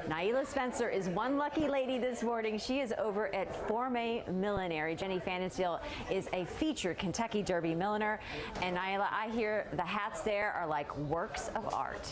Naila Spencer is one lucky lady this morning. She is over at Formé Millinery. Jenny Fanninsteel is a featured Kentucky Derby milliner. And Naila, I hear the hats there are like works of art.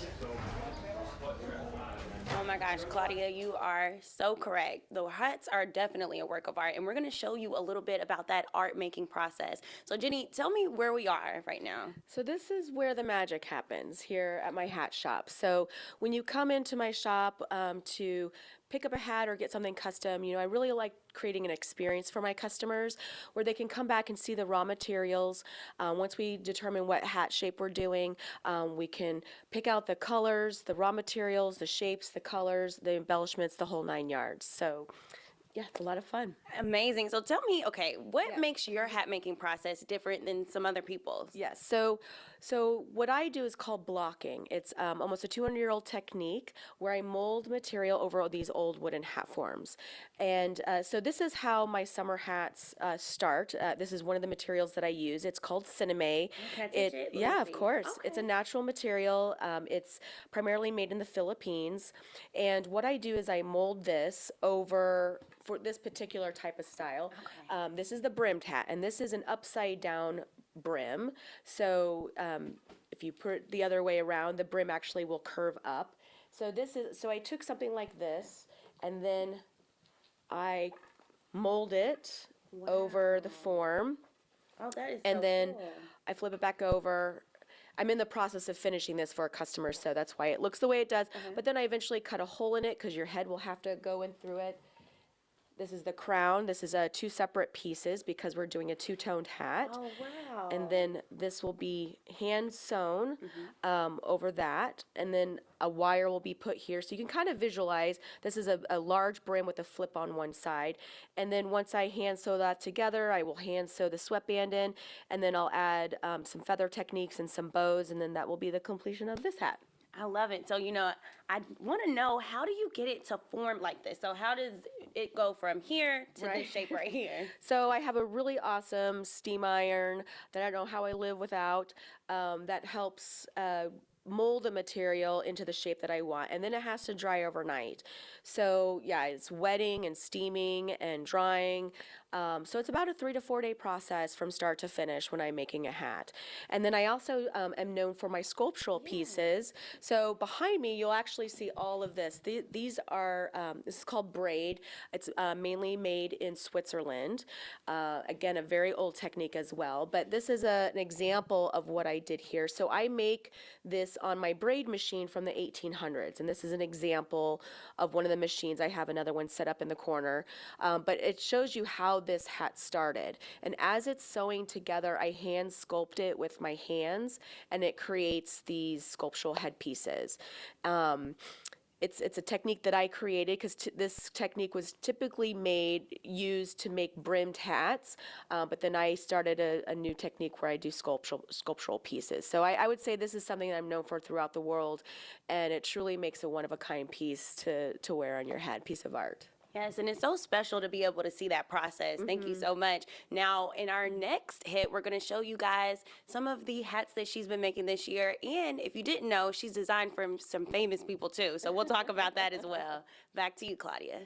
Oh my gosh, Claudia, you are so correct. The hats are definitely a work of art, and we're going to show you a little bit about that art making process. So Jenny, tell me where we are right now. So this is where the magic happens here at my hat shop. So when you come into my shop to pick up a hat or get something custom, I really like creating an experience for my customers where they can come back and see the raw materials. Once we determine what hat shape we're doing, we can pick out the colors, the raw materials, the shapes, the colors, the embellishments, the whole 9 yards. So yeah, it's a lot of fun. Amazing. So tell me, okay, what makes your hat making process different than some other people's? Yes. So what I do is called blocking. It's almost a 200-year-old technique where I mold material over these old wooden hat forms. And so this is how my summer hats start. This is one of the materials that I use. It's called cinnamay. Can I touch it? Yeah, of course. Okay. It's a natural material. It's primarily made in the Philippines. And what I do is I mold this over for this particular type of style. Okay. This is the brimmed hat, and this is an upside down brim. So if you put it the other way around, the brim actually will curve up. So I took something like this, and then I mold it over the form. Oh, that is and so then cool. I flip it back over. I'm in the process of finishing this for a customer, so that's why it looks the way it does. But then I eventually cut a hole in it because your head will have to go in through it. This is the crown. This is two separate pieces because we're doing a two-toned hat. Oh, wow. And then this will be hand sewn over that. And then a wire will be put here. So you can kind of visualize this is a large brim with a flip on one side. And then once I hand sew that together, I will hand sew the sweatband in. And then I'll add some feather techniques and some bows. And then that will be the completion of this hat. I love it. So, I want to know, how do you get it to form like this? So how does it go from here to this shape right here? So I have a really awesome steam iron that I don't know how I live without that helps mold the material into the shape that I want, and then it has to dry overnight. So yeah, it's wetting and steaming and drying. So it's about a 3 to 4 day process from start to finish when I'm making a hat. And then I also am known for my sculptural pieces. So behind me, you'll actually see all of this. These are, this is called Braid. It's mainly made in Switzerland. Again, a very old technique as well. But this is an example of what I did here. So I make this on my braid machine from the 1800s. And this is an example of one of the machines. I have another one set up in the corner. But it shows you how this hat started. And as it's sewing together, I hand sculpt it with my hands, and it creates these sculptural headpieces. It's a technique that I created because this technique was typically used to make brimmed hats, but then I started a new technique where I do sculptural pieces. So I would say this is something that I'm known for throughout the world, and it truly makes a one-of-a-kind piece to wear on your head, piece of art. Yes, and it's so special to be able to see that process. Thank you so much. Now, in our next hit, we're going to show you guys some of the hats that she's been making this year. And if you didn't know, she's designed for some famous people too. So we'll talk about that as well. Back to you, Claudia.